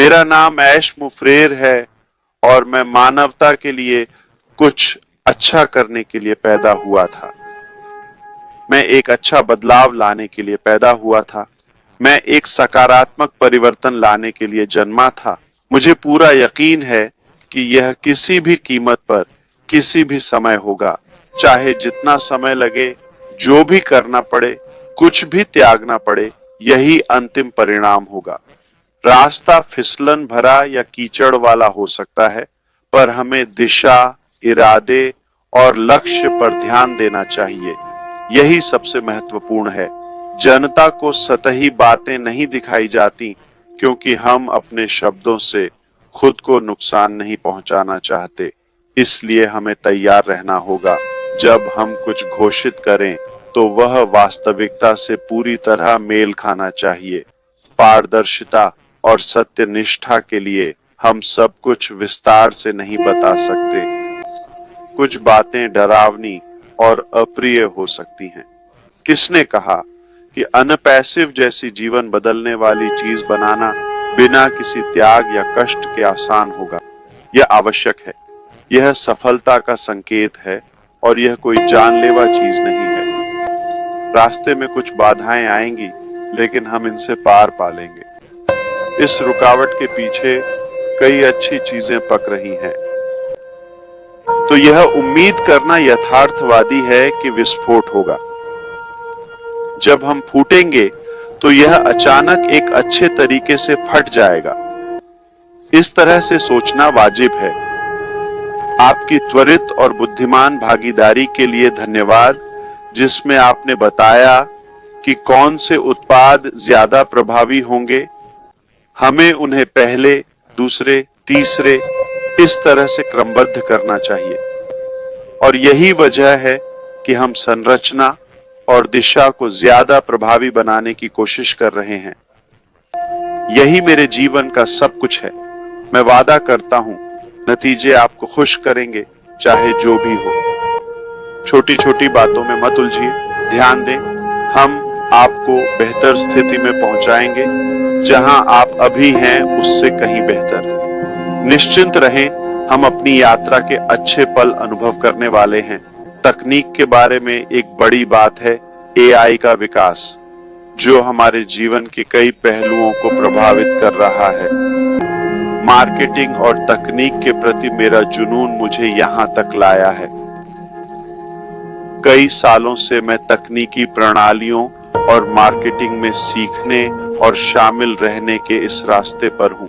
मेरा नाम ऐश मुफरेर है और मैं मानवता के लिए कुछ अच्छा करने के लिए पैदा हुआ था। मैं एक अच्छा बदलाव लाने के लिए पैदा हुआ था। मैं एक सकारात्मक परिवर्तन लाने के लिए जन्मा था। मुझे पूरा यकीन है कि यह किसी भी कीमत पर किसी भी समय होगा, चाहे जितना समय लगे, जो भी करना पड़े, कुछ भी त्यागना पड़े, यही अंतिम परिणाम होगा। रास्ता फिसलन भरा या कीचड़ वाला हो सकता है, पर हमें दिशा, इरादे और लक्ष्य पर ध्यान देना चाहिए। यही सबसे महत्वपूर्ण है। जनता को सतही बातें नहीं दिखाई जाती, क्योंकि हम अपने शब्दों से खुद को नुकसान नहीं पहुंचाना चाहते। इसलिए हमें तैयार रहना होगा। जब हम कुछ घोषित करें तो वह वास्तविकता से पूरी तरह मेल खाना चाहिए। पारदर्शिता और सत्यनिष्ठा के लिए हम सब कुछ विस्तार से नहीं बता सकते। कुछ बातें डरावनी और अप्रिय हो सकती हैं। किसने कहा कि अनपैसिव जैसी जीवन बदलने वाली चीज बनाना बिना किसी त्याग या कष्ट के आसान होगा? यह आवश्यक है। यह सफलता का संकेत है और यह कोई जानलेवा चीज नहीं है। रास्ते में कुछ बाधाएं आएंगी, लेकिन हम इनसे पार पा लेंगे। इस रुकावट के पीछे कई अच्छी चीजें पक रही हैं। तो यह उम्मीद करना यथार्थवादी है कि विस्फोट होगा। जब हम फूटेंगे तो यह अचानक एक अच्छे तरीके से फट जाएगा। इस तरह से सोचना वाजिब है। आपकी त्वरित और बुद्धिमान भागीदारी के लिए धन्यवाद, जिसमें आपने बताया कि कौन से उत्पाद ज्यादा प्रभावी होंगे। हमें उन्हें पहले, दूसरे, तीसरे इस तरह से क्रमबद्ध करना चाहिए। और यही वजह है कि हम संरचना और दिशा को ज्यादा प्रभावी बनाने की कोशिश कर रहे हैं। यही मेरे जीवन का सब कुछ है। मैं वादा करता हूं, नतीजे आपको खुश करेंगे, चाहे जो भी हो। छोटी छोटी बातों में मत उलझिए। ध्यान दें, हम आपको बेहतर स्थिति में पहुंचाएंगे। जहां आप अभी हैं उससे कहीं बेहतर। निश्चिंत रहें, हम अपनी यात्रा के अच्छे पल अनुभव करने वाले हैं। तकनीक के बारे में एक बड़ी बात है एआई का विकास, जो हमारे जीवन के कई पहलुओं को प्रभावित कर रहा है। मार्केटिंग और तकनीक के प्रति मेरा जुनून मुझे यहां तक लाया है। कई सालों से मैं तकनीकी प्रणालियों और मार्केटिंग में सीखने और शामिल रहने के इस रास्ते पर हूं।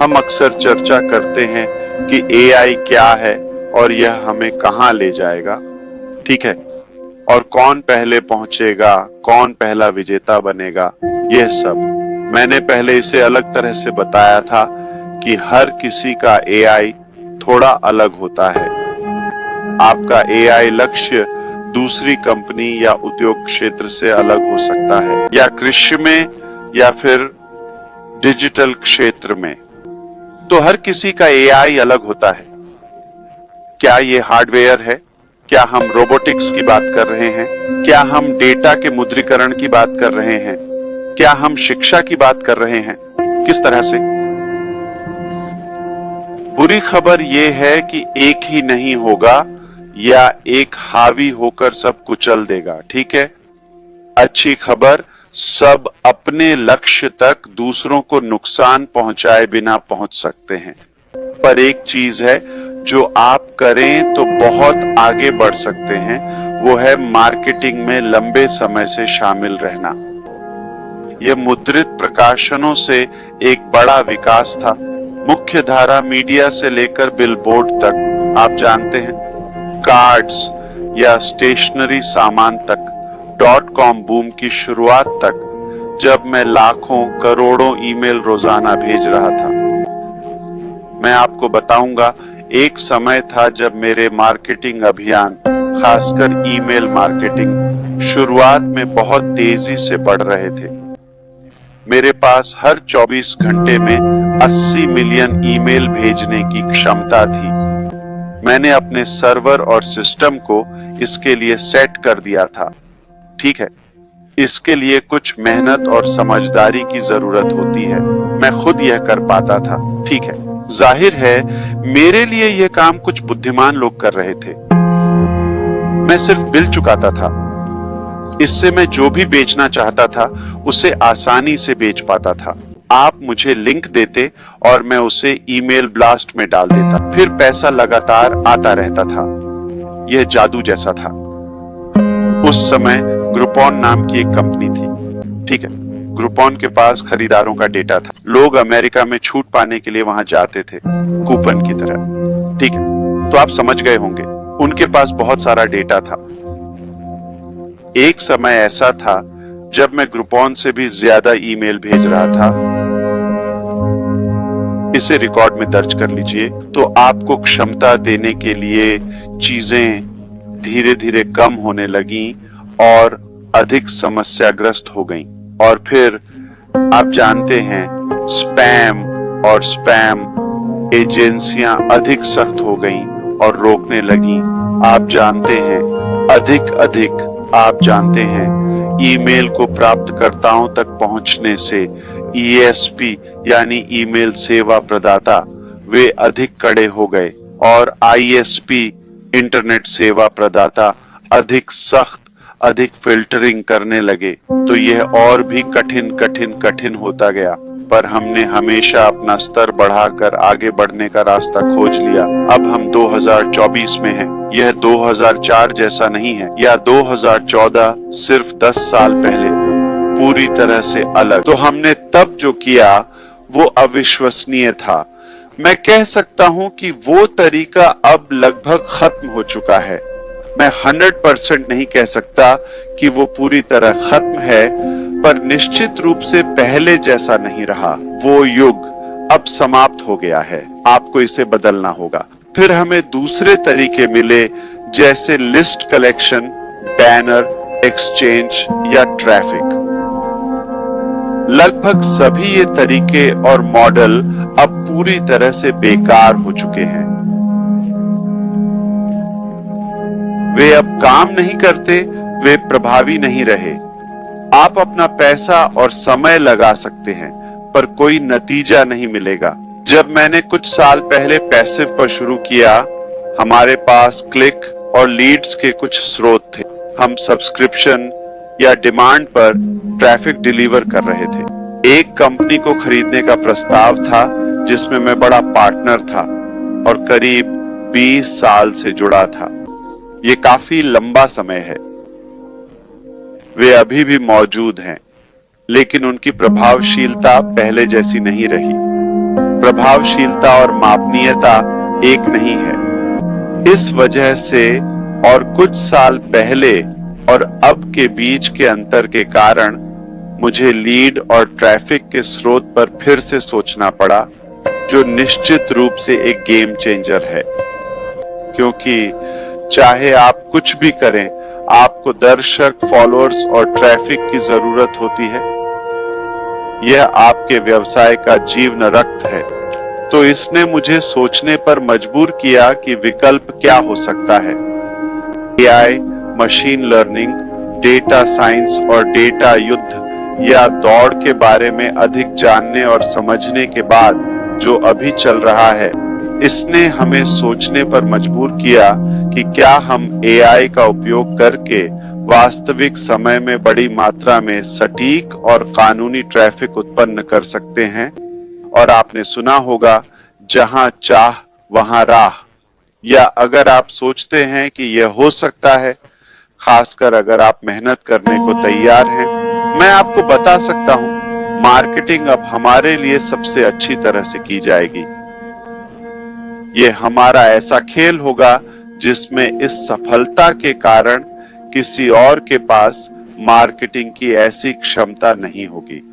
हम अक्सर चर्चा करते हैं कि एआई क्या है और यह हमें कहां ले जाएगा, ठीक है, और कौन पहले पहुंचेगा, कौन पहला विजेता बनेगा, यह सब। मैंने पहले इसे अलग तरह से बताया था कि हर किसी का एआई थोड़ा अलग होता है। आपका एआई लक्ष्य दूसरी कंपनी या उद्योग क्षेत्र से अलग हो सकता है, या कृषि में, या फिर डिजिटल क्षेत्र में। तो हर किसी का एआई अलग होता है। क्या ये हार्डवेयर है? क्या हम रोबोटिक्स की बात कर रहे हैं? क्या हम डेटा के मुद्रीकरण की बात कर रहे हैं? क्या हम शिक्षा की बात कर रहे हैं? किस तरह से? बुरी खबर यह है कि एक ही नहीं होगा या एक हावी होकर सब कुचल देगा, ठीक है? अच्छी खबर, सब अपने लक्ष्य तक दूसरों को नुकसान पहुंचाए बिना पहुंच सकते हैं। पर एक चीज है जो आप करें तो बहुत आगे बढ़ सकते हैं, वो है मार्केटिंग में लंबे समय से शामिल रहना। यह मुद्रित प्रकाशनों से एक बड़ा विकास था। मुख्य धारा मीडिया से लेकर बिलबोर्ड तक, आप जानते हैं, कार्ड्स या स्टेशनरी सामान तक, .com बूम की शुरुआत तक, जब मैं लाखों करोड़ों ईमेल रोजाना भेज रहा था। मैं आपको बताऊंगा, एक समय था जब मेरे मार्केटिंग अभियान, खासकर ईमेल मार्केटिंग, शुरुआत में बहुत तेजी से बढ़ रहे थे। मेरे पास हर 24 घंटे में 80 मिलियन ईमेल भेजने की क्षमता थी। मैंने अपने सर्वर और सिस्टम को इसके लिए सेट कर दिया था, ठीक है। इसके लिए कुछ मेहनत और समझदारी की जरूरत होती है। मैं खुद यह कर पाता था। ठीक है, जाहिर है मेरे लिए यह काम कुछ बुद्धिमान लोग कर रहे थे। मैं सिर्फ बिल चुकाता था। इससे मैं जो भी बेचना चाहता था उसे आसानी से बेच पाता था। आप मुझे लिंक देते और मैं उसे ईमेल ब्लास्ट में डाल देता, फिर पैसा लगातार आता रहता था। यह जादू जैसा था। उस समय ग्रुपॉन नाम की एक कंपनी थी। ठीक है, ग्रुपॉन के पास खरीदारों का डेटा था। लोग अमेरिका में छूट पाने के लिए वहां जाते थे, कूपन की तरह। ठीक है, तो आप समझ गए होंगे, उनके पास बहुत सारा डेटा था। एक समय ऐसा था जब मैं ग्रुपॉन से भी ज्यादा ईमेल भेज रहा था। इसे रिकॉर्ड में दर्ज कर लीजिए। तो आपको क्षमता देने के लिए चीजें धीरे धीरे कम होने लगी और अधिक समस्याग्रस्त हो गईं। और फिर आप जानते हैं, स्पैम एजेंसियां अधिक सख्त हो गईं और रोकने लगी। आप जानते हैं, आप जानते हैं, ईमेल को प्राप्तकर्ताओं तक पहुंचने से ESP यानी ईमेल सेवा प्रदाता वे अधिक कड़े हो गए और ISP इंटरनेट सेवा प्रदाता अधिक सख्त, अधिक फिल्टरिंग करने लगे। तो यह और भी कठिन होता गया। पर हमने हमेशा अपना स्तर बढ़ाकर आगे बढ़ने का रास्ता खोज लिया। अब हम 2024 में हैं। यह 2004 जैसा नहीं है या 2014, सिर्फ 10 साल पहले, पूरी तरह से अलग। तो हमने तब जो किया वो अविश्वसनीय था। मैं कह सकता हूं कि वो तरीका अब लगभग खत्म हो चुका है। मैं 100% नहीं कह सकता कि वो पूरी तरह खत्म है, पर निश्चित रूप से पहले जैसा नहीं रहा। वो युग अब समाप्त हो गया है। आपको इसे बदलना होगा। फिर हमें दूसरे तरीके मिले, जैसे लिस्ट कलेक्शन, बैनर, एक्सचेंज या ट्रैफिक। लगभग सभी ये तरीके और मॉडल अब पूरी तरह से बेकार हो चुके हैं। वे अब काम नहीं करते, वे प्रभावी नहीं रहे। आप अपना पैसा और समय लगा सकते हैं, पर कोई नतीजा नहीं मिलेगा। जब मैंने कुछ साल पहले पैसिव पर शुरू किया, हमारे पास क्लिक और लीड्स के कुछ स्रोत थे। हम सब्सक्रिप्शन या डिमांड पर ट्रैफिक डिलीवर कर रहे थे। एक कंपनी को खरीदने का प्रस्ताव था जिसमें मैं बड़ा पार्टनर था और करीब 20 साल से जुड़ा था। ये काफी लंबा समय है। वे अभी भी मौजूद हैं, लेकिन उनकी प्रभावशीलता पहले जैसी नहीं रही। प्रभावशीलता और मापनीयता एक नहीं है। इस वजह से और कुछ साल पहले और अब के बीच के अंतर के कारण मुझे लीड और ट्रैफिक के स्रोत पर फिर से सोचना पड़ा, जो निश्चित रूप से एक गेम चेंजर है। क्योंकि चाहे आप कुछ भी करें, आपको दर्शक, फॉलोअर्स और ट्रैफिक की जरूरत होती है। यह आपके व्यवसाय का जीवन रक्त है। तो इसने मुझे सोचने पर मजबूर किया कि विकल्प क्या हो सकता है। AI, machine learning, data science और डेटा युद्ध या दौड़ के बारे में अधिक जानने और समझने के बाद जो अभी चल रहा है, इसने हमें सोचने पर मजबूर किया कि क्या हम AI का उपयोग करके वास्तविक समय में बड़ी मात्रा में सटीक और कानूनी ट्रैफिक उत्पन्न कर सकते हैं। और आपने सुना होगा, जहां चाह वहां राह। या अगर आप सोचते हैं कि यह हो सकता है, खासकर अगर आप मेहनत करने को तैयार हैं, मैं आपको बता सकता हूं, मार्केटिंग अब हमारे लिए सबसे अच्छी तरह से की जाएगी। यह हमारा ऐसा खेल होगा जिसमें इस सफलता के कारण किसी और के पास मार्केटिंग की ऐसी क्षमता नहीं होगी।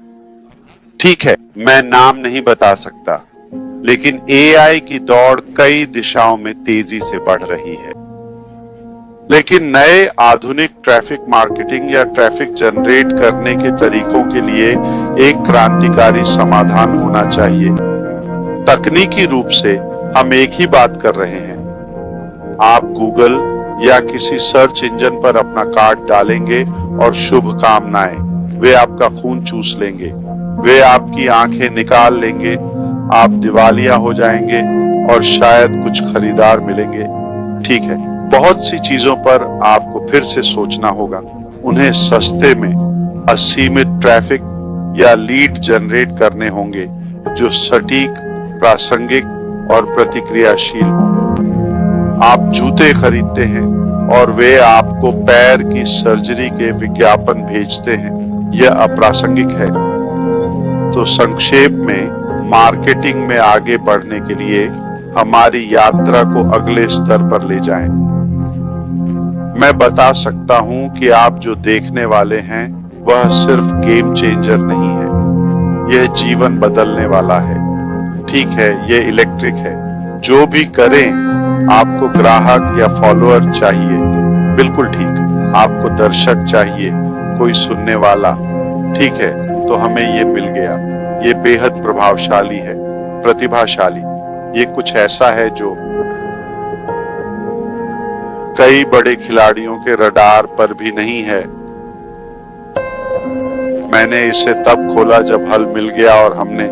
ठीक है, मैं नाम नहीं बता सकता, लेकिन AI की दौड़ कई दिशाओं में तेजी से बढ़ रही है। लेकिन नए आधुनिक ट्रैफिक मार्केटिंग या ट्रैफिक जनरेट करने के तरीकों के लिए एक क्रांतिकारी समाधान होना चाहिए। तकनीकी रूप से हम एक ही बात कर रहे हैं। आप गूगल या किसी सर्च इंजन पर अपना कार्ड डालेंगे और शुभकामनाएं, वे आपका खून चूस लेंगे, वे आपकी आंखें निकाल लेंगे, आप दिवालिया हो जाएंगे और शायद कुछ खरीदार मिलेंगे। ठीक है, बहुत सी चीजों पर आपको फिर से सोचना होगा। उन्हें सस्ते में असीमित ट्रैफिक या लीड जनरेट करने होंगे जो सटीक, प्रासंगिक और प्रतिक्रियाशील हों। आप जूते खरीदते हैं और वे आपको पैर की सर्जरी के विज्ञापन भेजते हैं, यह अप्रासंगिक है। तो संक्षेप में, मार्केटिंग में आगे बढ़ने के लिए हमारी यात्रा को अगले स्तर पर ले जाएं। मैं बता सकता हूं कि आप जो देखने वाले हैं वह सिर्फ गेम चेंजर नहीं है, यह जीवन बदलने वाला है। ठीक है, यह इलेक्ट्रिक है। जो भी करें, आपको ग्राहक या फॉलोअर चाहिए, बिल्कुल ठीक। आपको दर्शक चाहिए, कोई सुनने वाला। ठीक है, तो हमें ये मिल गया। ये बेहद प्रभावशाली है, प्रतिभाशाली। ये कुछ ऐसा है जो कई बड़े खिलाड़ियों के रडार पर भी नहीं है। मैंने इसे तब खोला जब हल मिल गया और हमने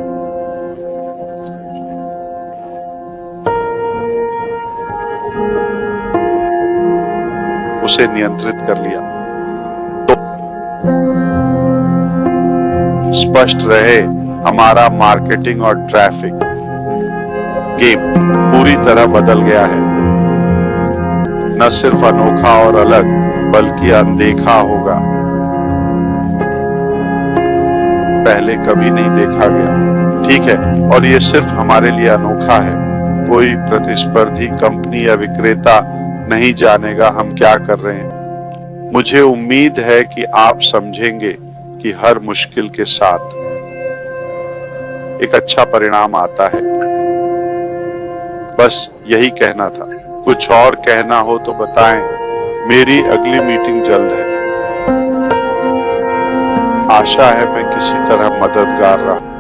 उसे नियंत्रित कर लिया। तो स्पष्ट रहे, हमारा मार्केटिंग और ट्रैफिक गेम पूरी तरह बदल गया है। न सिर्फ अनोखा और अलग, बल्कि अनदेखा होगा, पहले कभी नहीं देखा गया। ठीक है, और ये सिर्फ हमारे लिए अनोखा है। कोई प्रतिस्पर्धी कंपनी या विक्रेता नहीं जानेगा हम क्या कर रहे हैं। मुझे उम्मीद है कि आप समझेंगे कि हर मुश्किल के साथ एक अच्छा परिणाम आता है। बस यही कहना था। कुछ और कहना हो तो बताएं। मेरी अगली मीटिंग जल्द है। आशा है मैं किसी तरह मददगार रहा।